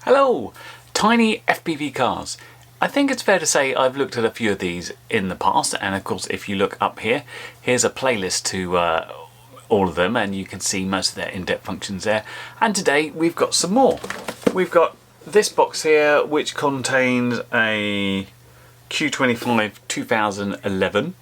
Hello, tiny FPV cars. I think it's fair to say I've looked at a few of these in the past, and of course if you look up here, here's a playlist to all of them, and you can see most of their in-depth functions there. And today we've got some more. We've got this box here which contains a Q25 2011,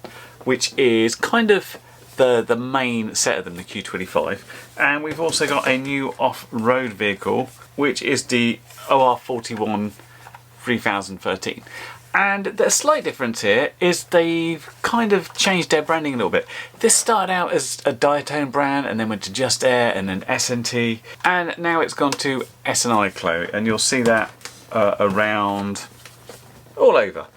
which is kind of the main set of them, the Q25, and we've also got a new off-road vehicle which is the OR41 3013. And the slight difference here is they've kind of changed their branding a little bit. This started out as a Diatone brand and then went to Just Air and then SNT, and now it's gone to SNICLO, and you'll see that around all over.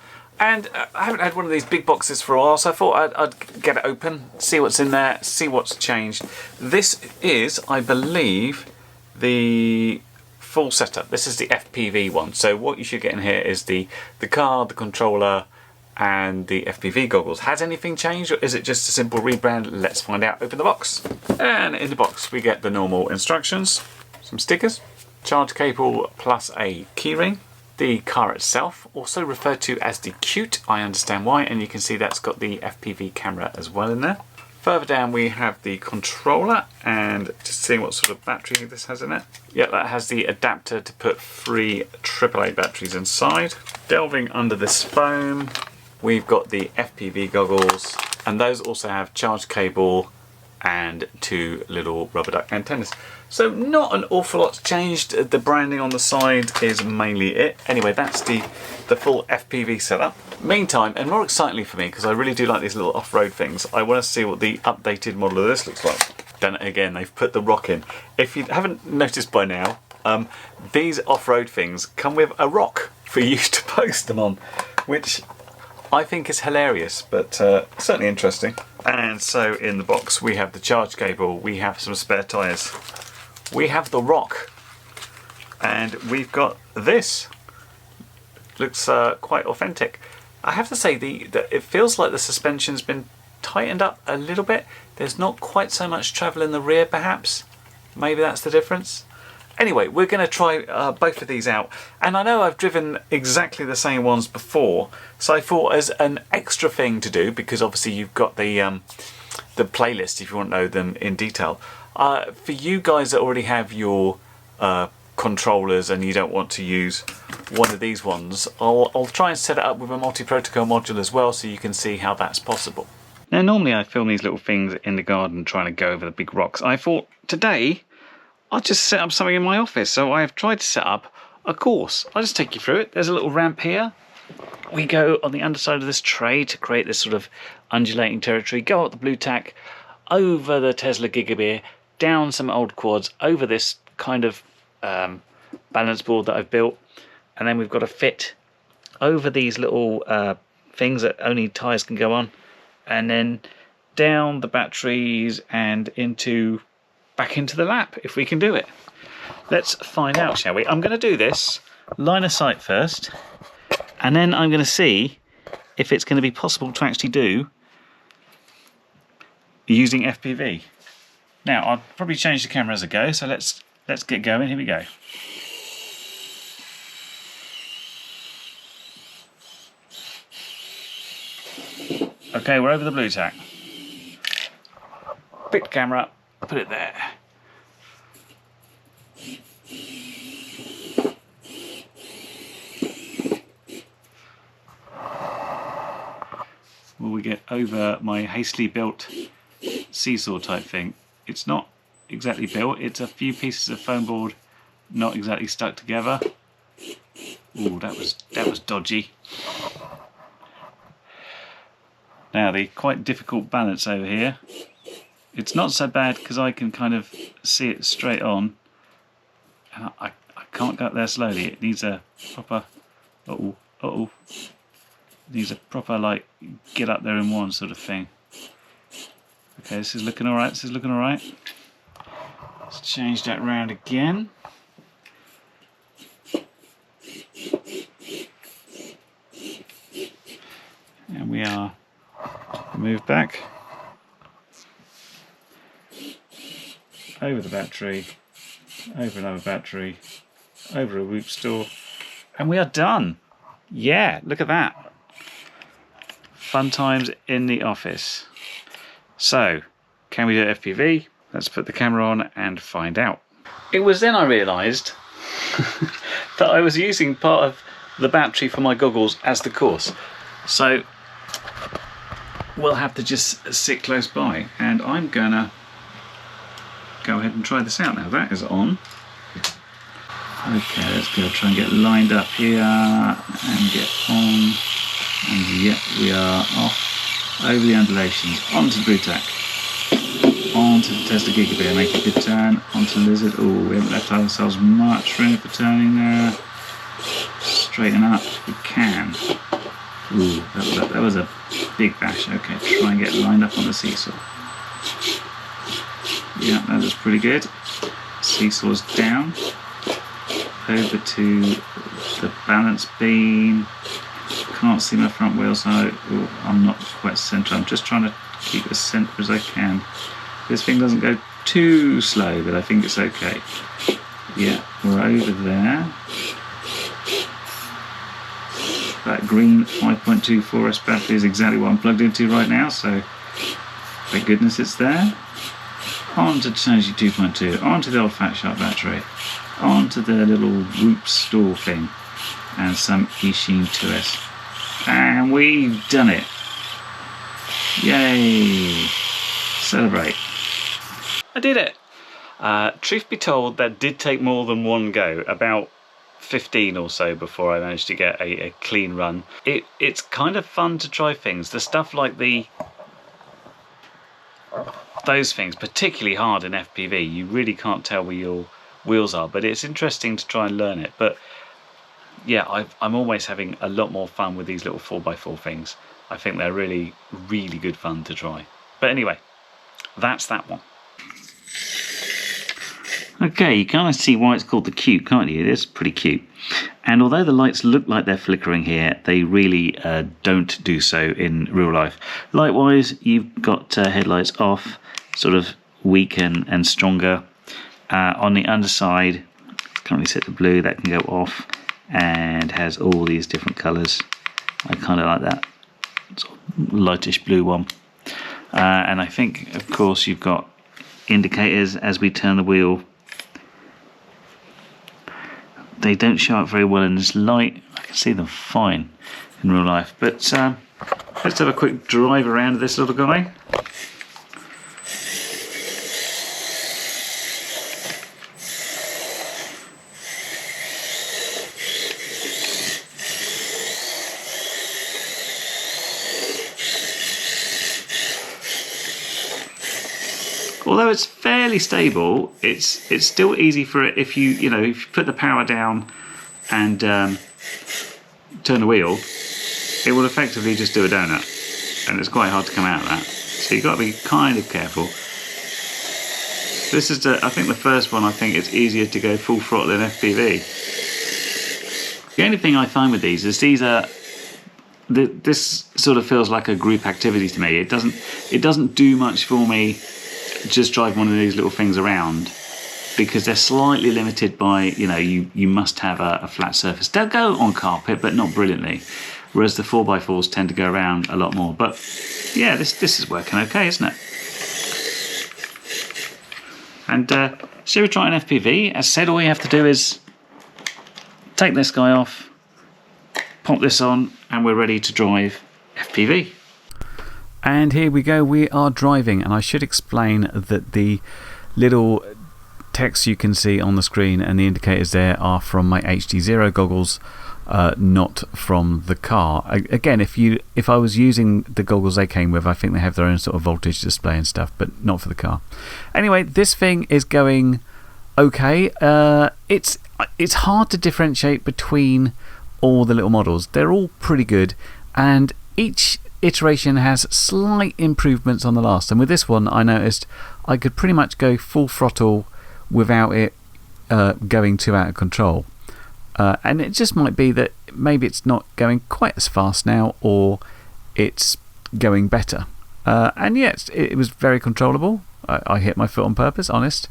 And I haven't had one of these big boxes for a while, so I thought I'd get it open, see what's in there, see what's changed. This is, I believe, the full setup. This is the FPV one. So what you should get in here is the card, the controller, and the FPV goggles. Has anything changed, or is it just a simple rebrand? Let's find out. Open the box. And in the box we get the normal instructions, some stickers, charge cable plus a keyring. The car itself, also referred to as the Qt, I understand why, and you can see that's got the FPV camera as well in there. Further down we have the controller, and just seeing what sort of battery this has in it. Yeah, that has the adapter to put 3 AAA batteries inside. Delving under this foam, we've got the FPV goggles, and those also have charge cable and 2 little rubber duck antennas. So not an awful lot's changed. The branding on the side is mainly it. Anyway, that's the full FPV setup. Meantime, and more excitingly for me, because I really do like these little off-road things, I want to see what the updated model of this looks like. Done it again, they've put the rock in. If you haven't noticed by now, these off-road things come with a rock for you to post them on, which I think is hilarious, but certainly interesting. And so in the box we have the charge cable, we have some spare tyres, we have the rock, and we've got this. Looks quite authentic. I have to say it feels like the suspension's been tightened up a little bit. There's not quite so much travel in the rear perhaps. Maybe that's the difference. Anyway, we're going to try both of these out, and I know I've driven exactly the same ones before, so I thought as an extra thing to do, because obviously you've got the playlist if you want to know them in detail. For you guys that already have your controllers and you don't want to use one of these ones, I'll try and set it up with a multi-protocol module as well, so you can see how that's possible. Now normally I film these little things in the garden trying to go over the big rocks. I thought today I'll just set up something in my office, so I have tried to set up a course. I'll just take you through it. There's a little ramp here. We go on the underside of this tray to create this sort of undulating territory, go up the blue tack, over the Tesla Gigabeer, down some old quads, over this kind of balance board that I've built, and then we've got to fit over these little things that only tyres can go on, and then down the batteries and back into the lap, if we can do it. Let's find out, shall we? I'm going to do this line of sight first, and then I'm going to see if it's going to be possible to actually do using FPV. Now I'll probably change the camera as I go, so let's get going. Here we go. Okay, we're over the blue tack. Pick the camera up, put it there. Will we get over my hastily built seesaw type thing? It's not exactly built, it's a few pieces of foam board not exactly stuck together. Ooh, that was dodgy. Now the quite difficult balance over here. It's not so bad because I can kind of see it straight on. I can't go up there slowly. It needs a proper needs a proper like get up there in one sort of thing. Okay, this is looking alright, this is looking alright. Let's change that round again. And we are moved back. Over the battery, over another battery, over a whoop store, and we are done. Yeah, look at that. Fun times in the office. So, can we do FPV? Let's put the camera on and find out. It was then I realised that I was using part of the battery for my goggles as the course. So we'll have to just sit close by, and I'm gonna go ahead and try this out now. That is on. Okay, let's go try and get lined up here and get on. And yep, we are off over the undulations, onto the Brutac, onto the Tesla Gigabit, make a good turn, onto the Lizard. Oh, we haven't left ourselves much room for turning there. Straighten up if we can. Ooh, that was a big bash. Okay, try and get lined up on the seesaw. Yeah, that was pretty good. Seesaw's down. Over to the balance beam. Can't see my front wheel, so I'm not quite centre. I'm just trying to keep as centre as I can. This thing doesn't go too slow, but I think it's okay. Yeah, we're over there. That green 5.24S battery is exactly what I'm plugged into right now, so thank goodness it's there. Onto Technology 2.2, onto the old Fat Shark battery, onto the little Whoop store thing, and some Eachine 2S. And we've done it. Yay! Celebrate. I did it! Truth be told, that did take more than one go, about 15 or so before I managed to get a clean run. It's kind of fun to try things. The stuff like those things, particularly hard in FPV, you really can't tell where your wheels are, but it's interesting to try and learn it. But yeah, I'm always having a lot more fun with these little 4x4 things. I think they're really, really good fun to try. But anyway, that's that one. Okay, you kind of see why it's called the Cute, can't you? It is pretty cute. And although the lights look like they're flickering here, they really don't do so in real life. Light-wise, you've got headlights off, sort of weak and stronger. On the underside, currently set to blue, that can go off, and has all these different colours. I kind of like that sort of lightish blue one. And I think, of course, you've got indicators as we turn the wheel. They don't show up very well in this light. I can see them fine in real life. But let's have a quick drive around this little guy. Although it's fairly stable, it's still easy for it if you put the power down and turn the wheel, it will effectively just do a donut, and it's quite hard to come out of that. So you've got to be kind of careful. This is I think the first one. I think it's easier to go full throttle than FPV. The only thing I find with these is this sort of feels like a group activity to me. It doesn't do much for me. Just drive one of these little things around, because they're slightly limited by, you must have a flat surface. They'll go on carpet, but not brilliantly, whereas the 4x4s tend to go around a lot more. But yeah, this is working okay, isn't it? And shall we try an FPV? As said, all you have to do is take this guy off, pop this on, and we're ready to drive FPV. And here we go, we are driving, and I should explain that the little text you can see on the screen and the indicators there are from my HD0 goggles, not from the car. Again, if I was using the goggles they came with, I think they have their own sort of voltage display and stuff, but not for the car. Anyway, this thing is going okay. It's hard to differentiate between all the little models. They're all pretty good, and each iteration has slight improvements on the last. And with this one, I noticed I could pretty much go full throttle without it going too out of control. And it just might be that maybe it's not going quite as fast now, or it's going better. And yes, it was very controllable. I hit my foot on purpose, honest.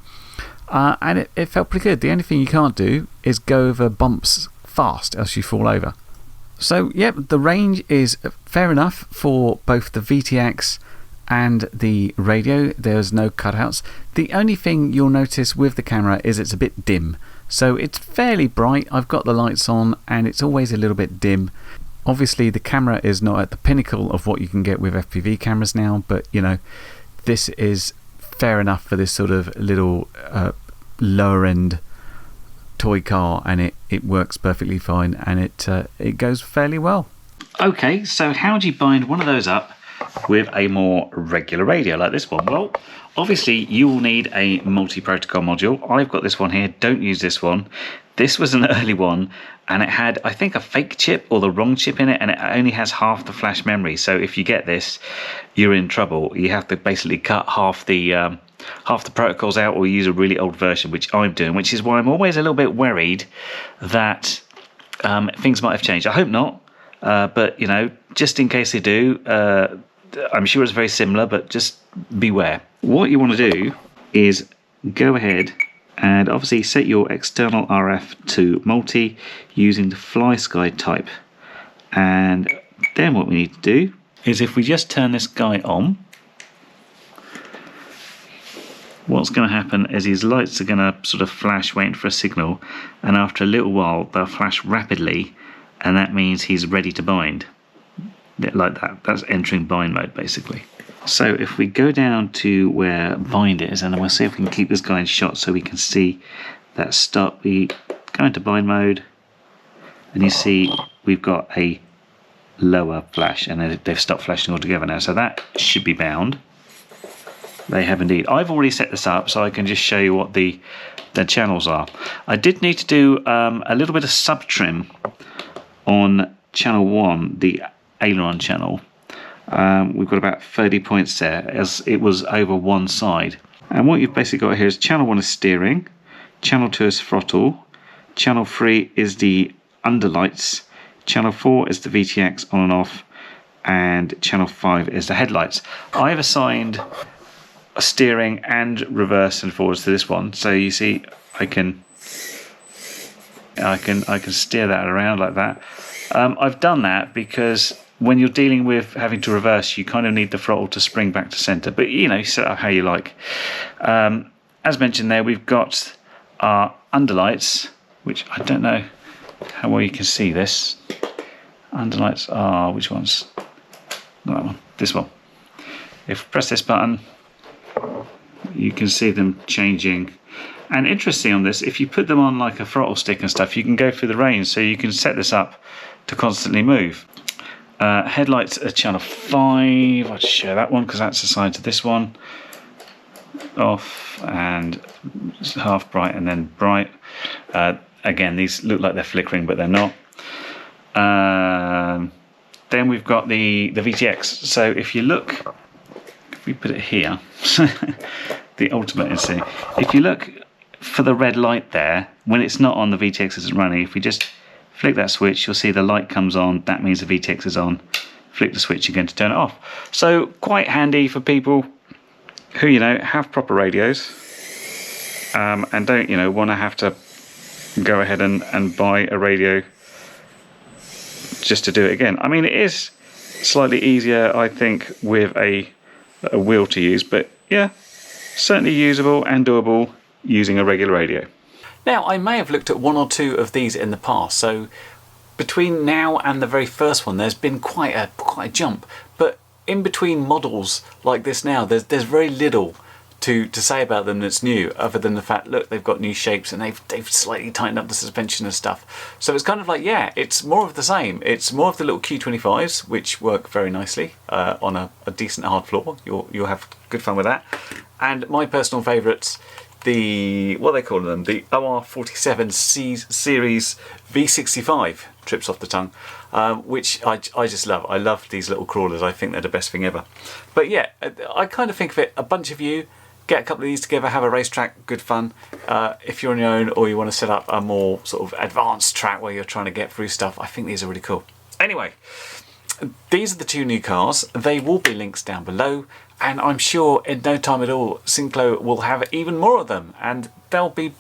and it felt pretty good. The only thing you can't do is go over bumps fast, else you fall over. So, yep, the range is fair enough for both the VTX and the radio. There's no cutouts. The only thing you'll notice with the camera is it's a bit dim. So it's fairly bright. I've got the lights on and it's always a little bit dim. Obviously, the camera is not at the pinnacle of what you can get with FPV cameras now, but you know, this is fair enough for this sort of little lower end toy car, and it works perfectly fine, and it goes fairly well. Okay, so how do you bind one of those up with a more regular radio like this one? Well, obviously you will need a multi-protocol module. I've got this one here. Don't use this one. This was an early one, and it had, I think, a fake chip or the wrong chip in it, and it only has half the flash memory. So if you get this, you're in trouble. You have to basically cut half the protocols out, or use a really old version, which I'm doing, which is why I'm always a little bit worried that things might have changed. I hope not, but you know, just in case they do, I'm sure it's very similar, but just beware. What you want to do is go ahead and obviously set your external RF to multi using the fly sky type, and then what we need to do is, if we just turn this guy on, what's going to happen is his lights are going to sort of flash waiting for a signal, and after a little while they'll flash rapidly, and that means he's ready to bind. Like that. That's entering bind mode basically. So if we go down to where bind is, and then we'll see if we can keep this guy in shot so we can see that start. We go into bind mode, and you see we've got a lower flash, and they've stopped flashing altogether now, so that should be bound. They have indeed. I've already set this up so I can just show you what the channels are. I did need to do a little bit of sub trim on channel 1, the aileron channel. We've got about 30 points there, as it was over one side. And what you've basically got here is channel 1 is steering, channel 2 is throttle, channel 3 is the underlights, channel 4 is the VTX on and off, and channel 5 is the headlights. I've assigned steering and reverse and forwards to this one, so you see I can steer that around like that. I've done that because when you're dealing with having to reverse, you kind of need the throttle to spring back to center, but you know, set up how you like. As mentioned there, we've got our underlights, which I don't know how well you can see this. Underlights are, which ones? Not that one, this one. If I press this button, you can see them changing. And interesting on this, if you put them on like a throttle stick and stuff, you can go through the range, so you can set this up to constantly move. Headlights are channel 5. I'll show that one because that's assigned to this one. Off and half bright and then bright. Again, these look like they're flickering, but they're not. Then we've got the VTX. So if you look, if we put it here, the ultimate is see. If you look for the red light there, when it's not on, the VTX isn't running. If we just flick that switch, you'll see the light comes on. That means the VTX is on. Flick the switch again to turn it off. So quite handy for people who, you know, have proper radios and don't, you know, want to have to go ahead and buy a radio just to do it again. I mean, it is slightly easier, I think, with a wheel to use, but yeah, certainly usable and doable using a regular radio. Now, I may have looked at one or two of these in the past, so between now and the very first one there's been quite a jump, but in between models like this now there's very little to say about them that's new, other than the fact, look, they've got new shapes and they've slightly tightened up the suspension and stuff. So it's kind of like, yeah, it's more of the same. It's more of the little Q25s, which work very nicely on a decent hard floor. You'll have good fun with that. And my personal favourites, the, what they call them, the OR47 series V65, trips off the tongue, which I just love. I love these little crawlers. I think they're the best thing ever. But yeah, I kind of think of it, a bunch of you, get a couple of these together, have a racetrack, good fun. If you're on your own or you want to set up a more sort of advanced track where you're trying to get through stuff, I think these are really cool. Anyway, these are the two new cars. They will be links down below. and I'm sure in no time at all SNICLO will have even more of them, and they'll be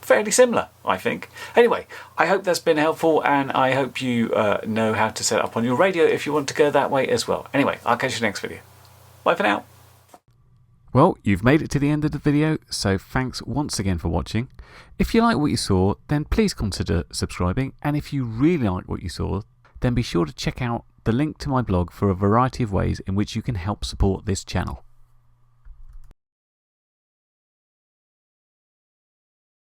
fairly similar, I think. Anyway, I hope that's been helpful, and I hope you know how to set up on your radio if you want to go that way as well. Anyway, I'll catch you next video. Bye for now. Well, you've made it to the end of the video, so thanks once again for watching. If you like what you saw, then please consider subscribing, and if you really like what you saw, then be sure to check out the link to my blog for a variety of ways in which you can help support this channel.